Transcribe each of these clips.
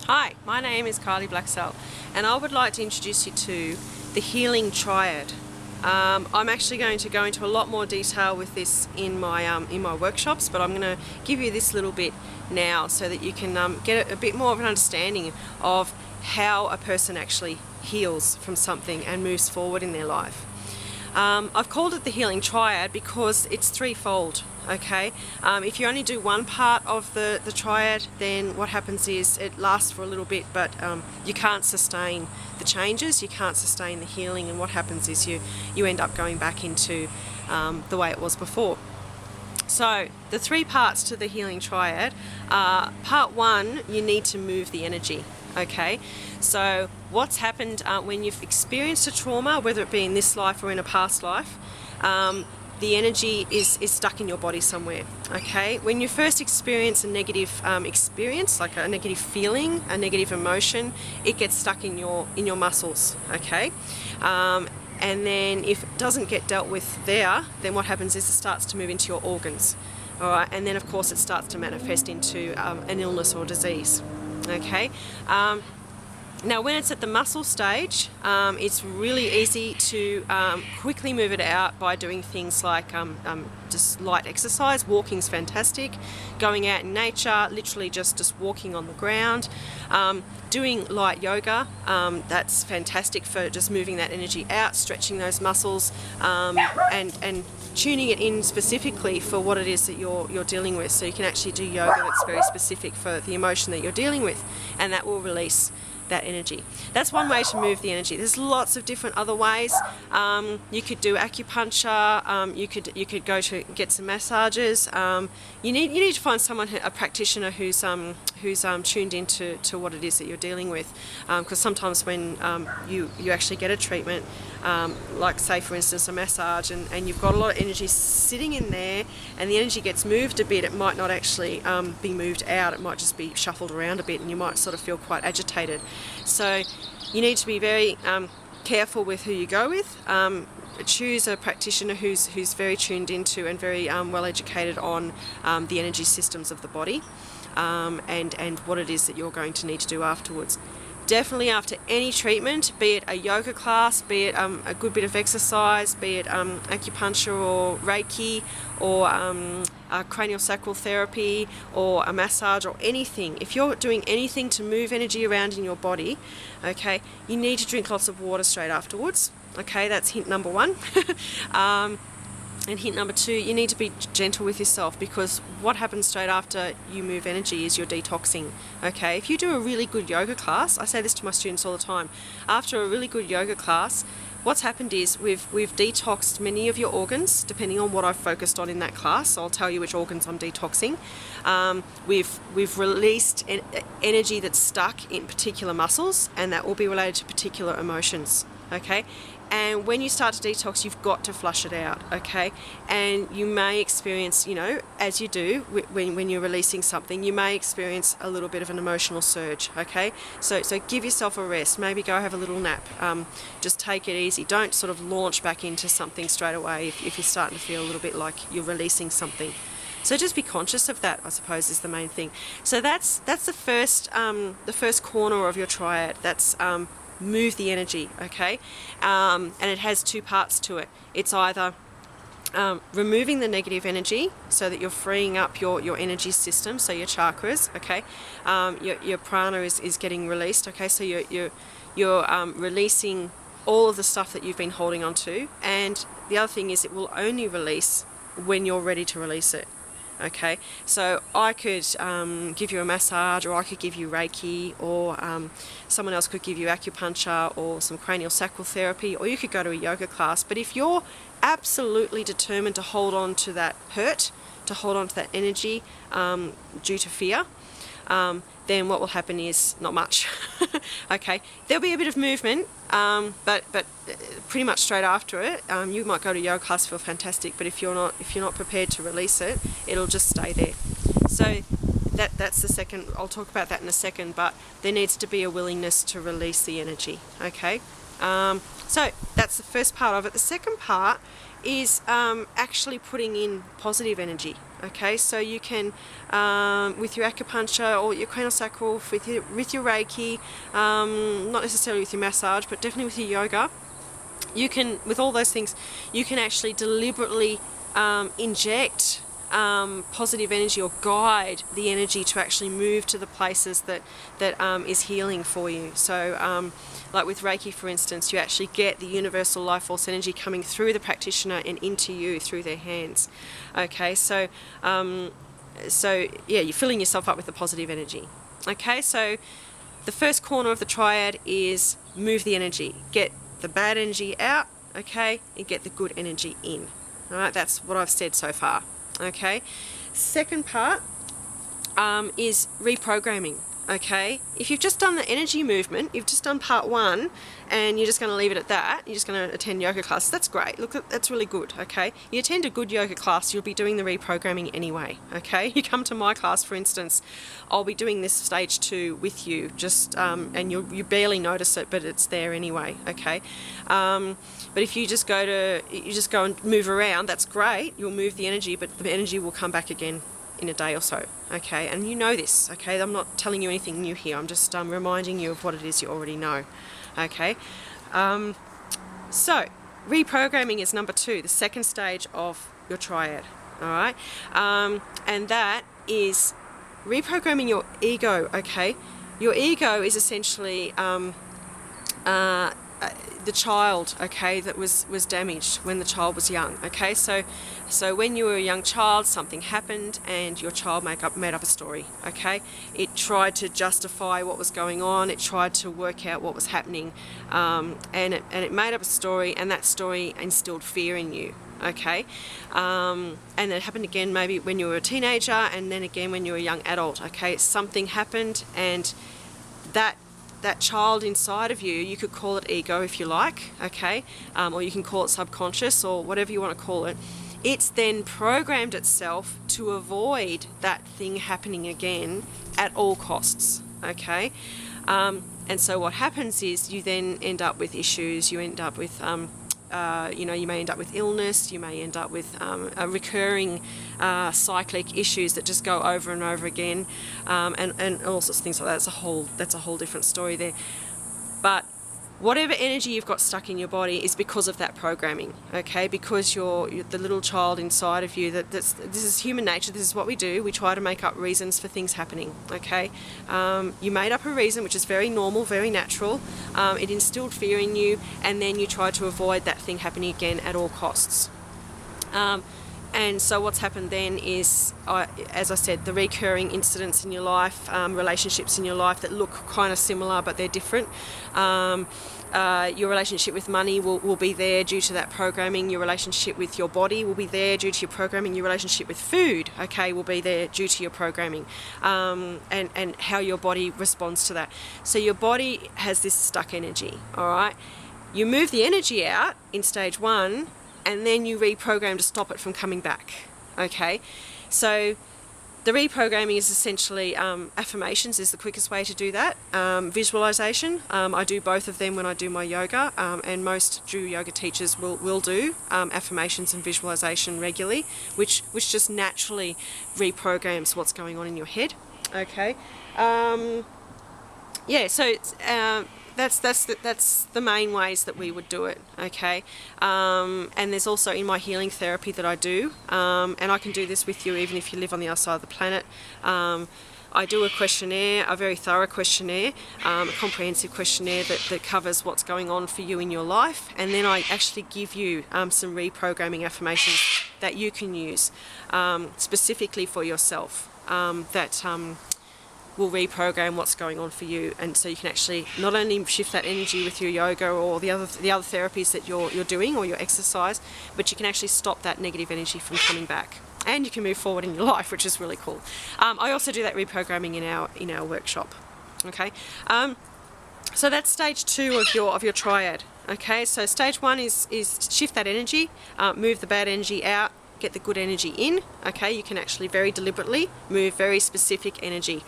Hi, my name is Kylie Blacksell and I would like to introduce you to the Healing Triad. I'm actually going to go into a lot more detail with this in my workshops, but I'm going to give you this little bit now so that you can get a bit more of an understanding of how a person actually heals from something and moves forward in their life. I've called it the Healing Triad because it's threefold. Okay, if you only do one part of the triad, then what happens is it lasts for a little bit, but you can't sustain the changes, you can't sustain the healing, and what happens is you end up going back into the way it was before. So the three parts to the Healing Triad are: part one, you need to move the energy. Okay, so what's happened when you've experienced a trauma, whether it be in this life or in a past life, the energy is stuck in your body somewhere. Okay, when you first experience a negative experience, like a negative feeling, a negative emotion, it gets stuck in your muscles. Okay, and then if it doesn't get dealt with there, then what happens is it starts to move into your organs. All right, and then of course it starts to manifest into an illness or disease. Okay. Now when it's at the muscle stage, it's really easy to quickly move it out by doing things like just light exercise. Walking's fantastic. Going out in nature, literally just walking on the ground. Doing light yoga, that's fantastic for just moving that energy out, stretching those muscles, and tuning it in specifically for what it is that you're dealing with. So you can actually do yoga that's very specific for the emotion that you're dealing with, and that will release that energy. That's one way to move the energy. There's lots of different other ways. You could do acupuncture. You could go to get some massages. You need to find someone, a practitioner who's tuned into what it is that you're dealing with. Because sometimes when you actually get a treatment, like say for instance a massage, and you've got a lot of energy sitting in there, and the energy gets moved a bit, it might not actually be moved out. It might just be shuffled around a bit, and you might sort of feel quite agitated. So you need to be very careful with who you go with. Choose a practitioner who's very tuned into and very well educated on the energy systems of the body, and what it is that you're going to need to do afterwards. Definitely after any treatment, be it a yoga class, be it a good bit of exercise, be it acupuncture or Reiki or cranial sacral therapy or a massage or anything, if you're doing anything to move energy around in your body, okay, you need to drink lots of water straight afterwards. Okay, that's hint number one. And hint number two, you need to be gentle with yourself, because what happens straight after you move energy is you're detoxing. Okay, if you do a really good yoga class, I say this to my students all the time, after a really good yoga class, what's happened is we've detoxed many of your organs, depending on what I've focused on in that class. So I'll tell you which organs I'm detoxing. We've released energy that's stuck in particular muscles, and that will be related to particular emotions. Okay, and when you start to detox, you've got to flush it out. Okay, and you may experience, as you do when you're releasing something, you may experience a little bit of an emotional surge. Okay, so give yourself a rest. Maybe go have a little nap. Just take it easy. Don't sort of launch back into something straight away if you're starting to feel a little bit like you're releasing something. So just be conscious of that, I suppose, is the main thing. So that's the first corner of your triad. That's move the energy. Okay, and it has two parts to it. It's either removing the negative energy so that you're freeing up your energy system, so your chakras. Okay, your prana is getting released. Okay, so you're releasing all of the stuff that you've been holding on to, and the other thing is it will only release when you're ready to release it. Okay, so I could give you a massage, or I could give you Reiki, or someone else could give you acupuncture or some cranial sacral therapy, or you could go to a yoga class. But if you're absolutely determined to hold on to that hurt, to hold on to that energy due to fear, then what will happen is not much. Okay, there'll be a bit of movement, but pretty much straight after it, you might go to yoga class, feel fantastic, but if you're not prepared to release it, it'll just stay there. So that's the second. I'll talk about that in a second, but there needs to be a willingness to release the energy. Okay, so that's the first part of it. The second part is actually putting in positive energy. Okay, so you can, with your acupuncture or your craniosacral, with your Reiki, not necessarily with your massage, but definitely with your yoga, you can, with all those things, you can actually deliberately inject positive energy or guide the energy to actually move to the places that is healing for you. So like with Reiki, for instance, you actually get the universal life force energy coming through the practitioner and into you through their hands. Okay, so yeah, you're filling yourself up with the positive energy. Okay, so the first corner of the triad is move the energy, get the bad energy out, okay, and get the good energy in. All right, that's what I've said so far. Okay, second part is reprogramming. Okay, if you've just done the energy movement, you've just done part one, and you're just going to leave it at that, you're just going to attend yoga classes, that's great. Look, that's really good. Okay, you attend a good yoga class, you'll be doing the reprogramming anyway. Okay, you come to my class, for instance, I'll be doing this stage 2 with you, just and you barely notice it, but it's there anyway. Okay, but if you just go and move around, that's great. You'll move the energy, but the energy will come back again in a day or so. Okay, and you know this. Okay, I'm not telling you anything new here, I'm just reminding you of what it is you already know. Okay, so reprogramming is number 2, the second stage of your triad. All right, and that is reprogramming your ego. Okay, your ego is essentially the child, okay, that was damaged when the child was young. Okay, so when you were a young child, something happened and your child made up a story. Okay, it tried to justify what was going on, it tried to work out what was happening, and it made up a story, and that story instilled fear in you. Okay, and it happened again maybe when you were a teenager, and then again when you were a young adult. Okay, something happened, and that child inside of you, you could call it ego if you like, okay, or you can call it subconscious or whatever you want to call it. It's then programmed itself to avoid that thing happening again at all costs. Okay, and so what happens is you then end up with issues. You end up with you may end up with illness, you may end up with a recurring cyclic issues that just go over and over again, and all sorts of things like that. That's a whole different story there. But whatever energy you've got stuck in your body is because of that programming, okay? Because you're the little child inside of you. This is human nature. This is what we do. We try to make up reasons for things happening, okay? You made up a reason, which is very normal, very natural. It instilled fear in you, and then you tried to avoid that thing happening again at all costs. And so what's happened then is, as I said, the recurring incidents in your life, relationships in your life that look kind of similar but they're different. Your relationship with money will be there due to that programming. Your relationship with your body will be there due to your programming. Your relationship with food, okay, will be there due to your programming, and how your body responds to that. So your body has this stuck energy, all right? You move the energy out in stage 1, and then you reprogram to stop it from coming back. Okay, so the reprogramming is essentially affirmations is the quickest way to do that. Visualization, I do both of them when I do my yoga, and most true yoga teachers will do affirmations and visualization regularly, which just naturally reprograms what's going on in your head. Okay, yeah, so it's, that's the main ways that we would do it. Okay, and there's also in my healing therapy that I do, and I can do this with you even if you live on the other side of the planet. I do a questionnaire, a very thorough questionnaire, a comprehensive questionnaire that covers what's going on for you in your life, and then I actually give you some reprogramming affirmations that you can use specifically for yourself, that will reprogram what's going on for you, and so you can actually not only shift that energy with your yoga or the other therapies that you're doing or your exercise, but you can actually stop that negative energy from coming back, and you can move forward in your life, which is really cool. I also do that reprogramming in our workshop. Okay, so that's stage 2 of your triad. Okay, so stage 1 is shift that energy, move the bad energy out, get the good energy in. Okay, you can actually very deliberately move very specific energy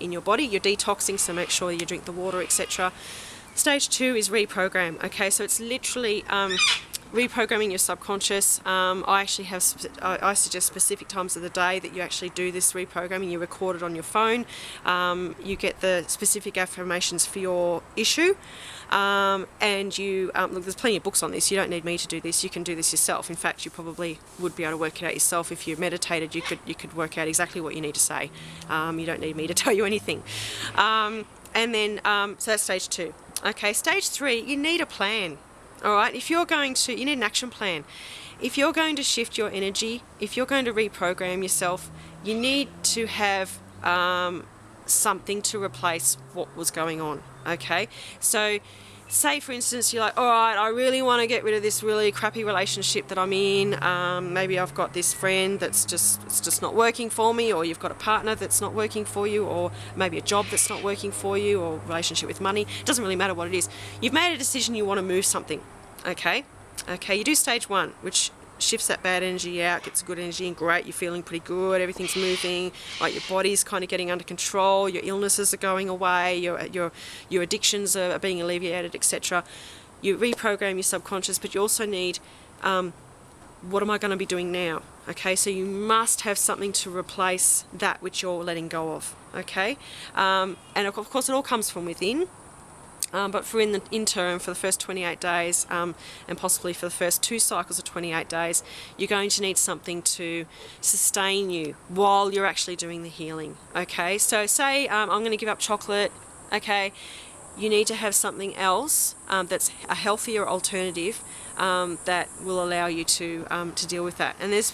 in your body. You're detoxing, so make sure you drink the water, etc. Stage 2 is reprogram. Okay, so it's literally reprogramming your subconscious. I actually have, I suggest specific times of the day that you actually do this reprogramming. You record it on your phone. You get the specific affirmations for your issue. And you, look, there's plenty of books on this. You don't need me to do this. You can do this yourself. In fact, you probably would be able to work it out yourself. If you meditated, you could work out exactly what you need to say. You don't need me to tell you anything. And then, so that's stage 2. Okay, stage 3, you need a plan. All right, if you're going to, you need an action plan. If you're going to shift your energy, if you're going to reprogram yourself, you need to have something to replace what was going on. Okay, so say for instance you're like, all right, I really want to get rid of this really crappy relationship that I'm in. Maybe I've got this friend that's just not working for me, or you've got a partner that's not working for you, or maybe a job that's not working for you, or relationship with money. It doesn't really matter what it is. You've made a decision, you want to move something. Okay, you do stage 1, which shifts that bad energy out, gets good energy in. Great, you're feeling pretty good, everything's moving, like your body's kind of getting under control, your illnesses are going away, your addictions are being alleviated, etc. You reprogram your subconscious, but you also need, what am I going to be doing now? Okay, so you must have something to replace that which you're letting go of. Okay, and of course it all comes from within. But for in the interim, for the first 28 days, and possibly for the first 2 cycles of 28 days, you're going to need something to sustain you while you're actually doing the healing. Okay, so say I'm going to give up chocolate. Okay, you need to have something else that's a healthier alternative that will allow you to deal with that. And there's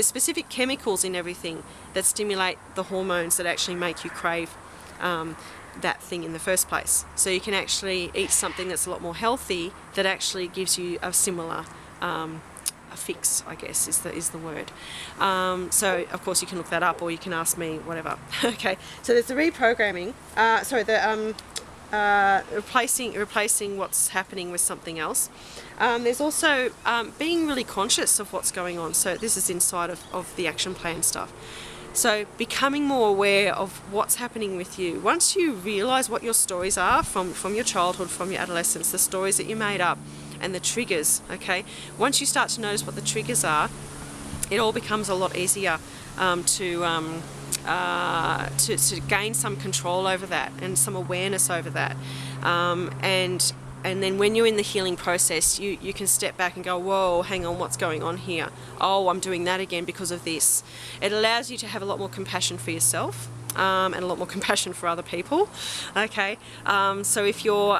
specific chemicals in everything that stimulate the hormones that actually make you crave that thing in the first place. So you can actually eat something that's a lot more healthy that actually gives you a similar a fix, I guess is the word. So of course you can look that up, or you can ask me, whatever. Okay, so there's the reprogramming, replacing what's happening with something else. There's also being really conscious of what's going on. So this is inside of the action plan stuff. So becoming more aware of what's happening with you. Once you realise what your stories are from your childhood, from your adolescence, the stories that you made up and the triggers, okay? Once you start to notice what the triggers are, it all becomes a lot easier to gain some control over that and some awareness over that. And then when you're in the healing process, you can step back and go, whoa, hang on, what's going on here? Oh, I'm doing that again because of this. It allows you to have a lot more compassion for yourself and a lot more compassion for other people. Okay, so if you're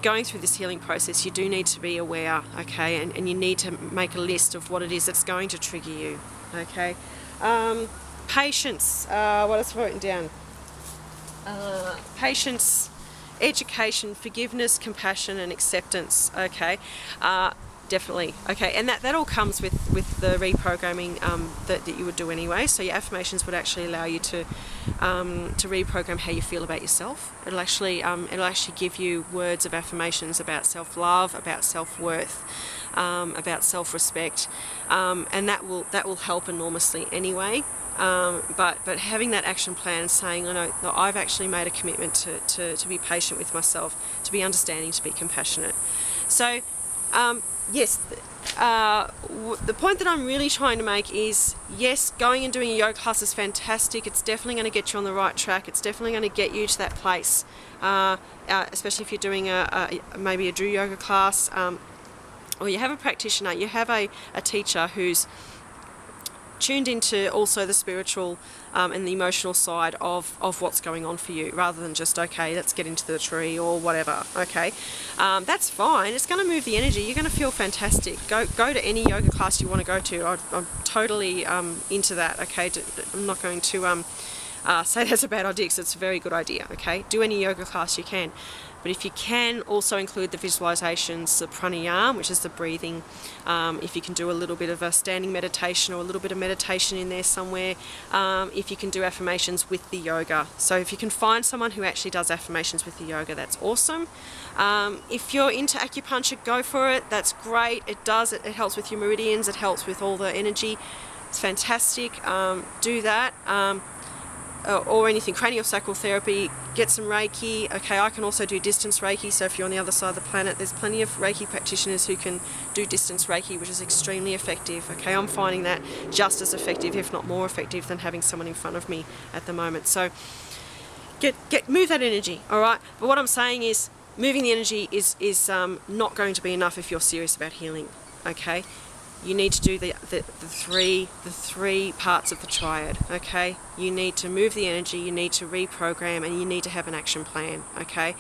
going through this healing process, you do need to be aware, okay, and you need to make a list of what it is that's going to trigger you, okay. Patience, what else have I written down? Patience, education, forgiveness, compassion, and acceptance. Okay, definitely. Okay, and that all comes with the reprogramming that you would do anyway. So your affirmations would actually allow you to reprogram how you feel about yourself. It'll actually give you words of affirmations about self-love, about self-worth, about self-respect, and that will help enormously anyway. But having that action plan, saying, I know I've actually made a commitment to be patient with myself, to be understanding, to be compassionate. So, yes, the point that I'm really trying to make is, yes, going and doing a yoga class is fantastic. It's definitely going to get you on the right track. It's definitely going to get you to that place, especially if you're doing maybe a Drew yoga class, or you have a practitioner, you have a teacher who's tuned into also the spiritual and the emotional side of what's going on for you, rather than just, okay, let's get into the tree or whatever. Okay, that's fine. It's going to move the energy. You're going to feel fantastic. Go to any yoga class you want to go to. I'm totally into that. Okay, I'm not going to say that's a bad idea, because it's a very good idea. Okay, do any yoga class you can. But if you can also include the visualizations, the pranayama, which is the breathing, if you can do a little bit of a standing meditation or a little bit of meditation in there somewhere, if you can do affirmations with the yoga. So if you can find someone who actually does affirmations with the yoga, that's awesome. If you're into acupuncture, go for it. That's great. It helps with your meridians. It helps with all the energy. It's fantastic. Do that. or anything, craniosacral therapy, get some Reiki. Okay, I can also do distance Reiki, so if you're on the other side of the planet, there's plenty of Reiki practitioners who can do distance Reiki, which is extremely effective. Okay, I'm finding that just as effective, if not more effective, than having someone in front of me at the moment. So move that energy, all right? But what I'm saying is, moving the energy is not going to be enough if you're serious about healing. Okay, you need to do the three parts of the triad. Okay, you need to move the energy, you need to reprogram, and you need to have an action plan. Okay,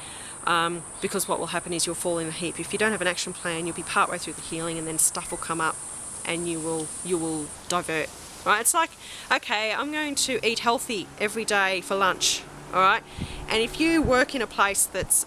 because what will happen is you'll fall in a heap. If you don't have an action plan, you'll be partway through the healing, and then stuff will come up, and you will divert. Right? It's like, okay, I'm going to eat healthy every day for lunch. All right, and if you work in a place that's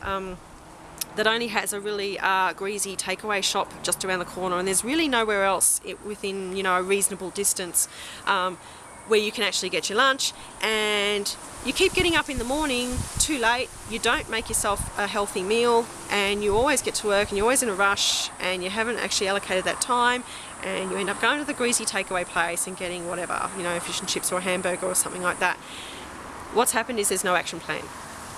that only has a really greasy takeaway shop just around the corner, and there's really nowhere else within, you know, a reasonable distance where you can actually get your lunch, and you keep getting up in the morning too late, you don't make yourself a healthy meal, and you always get to work and you're always in a rush, and you haven't actually allocated that time, and you end up going to the greasy takeaway place and getting whatever, you know, fish and chips or a hamburger or something like that. What's happened is there's no action plan.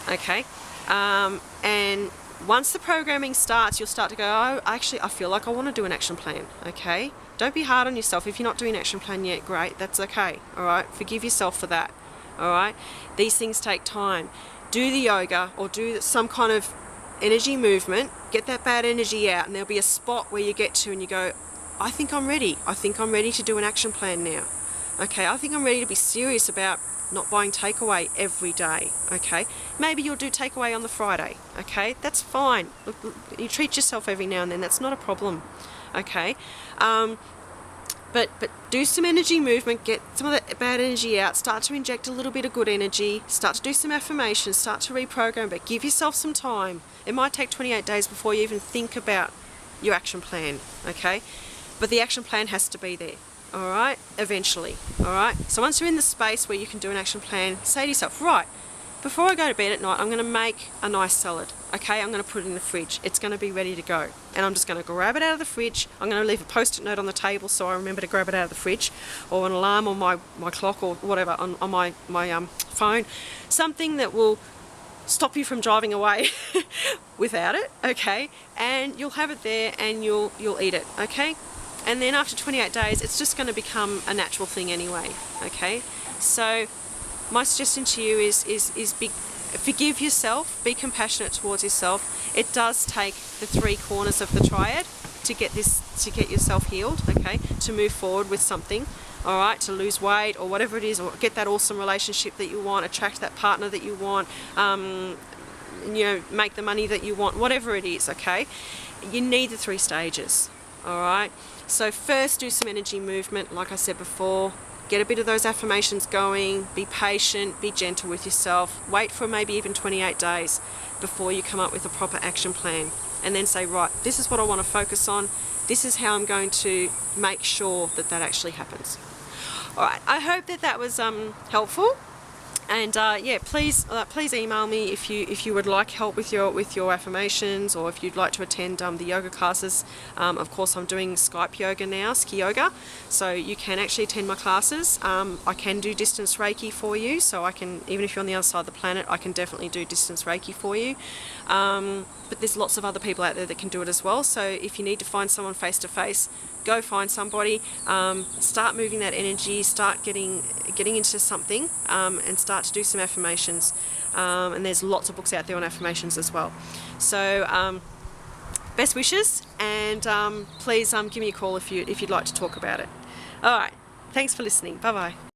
Okay, and once the programming starts, you'll start to go, oh, actually, I feel like I want to do an action plan. Okay, don't be hard on yourself. If you're not doing an action plan yet, great, that's okay. All right, forgive yourself for that. All right, these things take time. Do the yoga or do some kind of energy movement, get that bad energy out, and there'll be a spot where you get to and you go, I think I'm ready. I think I'm ready to do an action plan now. Okay, I think I'm ready to be serious about not buying takeaway every day. Okay, maybe you'll do takeaway on the Friday. Okay, that's fine. Look, you treat yourself every now and then, that's not a problem. Okay, but do some energy movement, get some of that bad energy out, start to inject a little bit of good energy, start to do some affirmations, start to reprogram, but give yourself some time. It might take 28 days before you even think about your action plan. Okay, but the action plan has to be there. All right, eventually. All right, so once you're in the space where you can do an action plan, say to yourself, right, before I go to bed at night, I'm going to make a nice salad. Okay, I'm going to put it in the fridge. It's going to be ready to go, and I'm just going to grab it out of the fridge. I'm going to leave a post-it note on the table so I remember to grab it out of the fridge, or an alarm on my clock or whatever on my phone, something that will stop you from driving away without it. Okay, and you'll have it there and you'll eat it. Okay. And then after 28 days, it's just going to become a natural thing anyway. Okay, so my suggestion to you is forgive yourself, be compassionate towards yourself. It does take the three corners of the triad to get yourself healed. Okay, to move forward with something. All right, to lose weight or whatever it is, or get that awesome relationship that you want, attract that partner that you want, you know, make the money that you want, whatever it is. Okay, you need the 3 stages. All right. So first, do some energy movement, like I said before. Get a bit of those affirmations going. Be patient, be gentle with yourself. Wait for maybe even 28 days before you come up with a proper action plan. And then say, right, this is what I want to focus on. This is how I'm going to make sure that that actually happens. All right, I hope that was helpful. And yeah, please email me if you would like help with your affirmations, or if you'd like to attend the yoga classes. Of course, I'm doing Skype yoga now, ski yoga, so you can actually attend my classes. I can do distance Reiki for you, so I can, even if you're on the other side of the planet, I can definitely do distance Reiki for you. But there's lots of other people out there that can do it as well. So if you need to find someone face to face, go find somebody. Start moving that energy. Start getting into something, and start to do some affirmations. And there's lots of books out there on affirmations as well. So best wishes, and please give me a call if you'd like to talk about it. All right. Thanks for listening. Bye bye.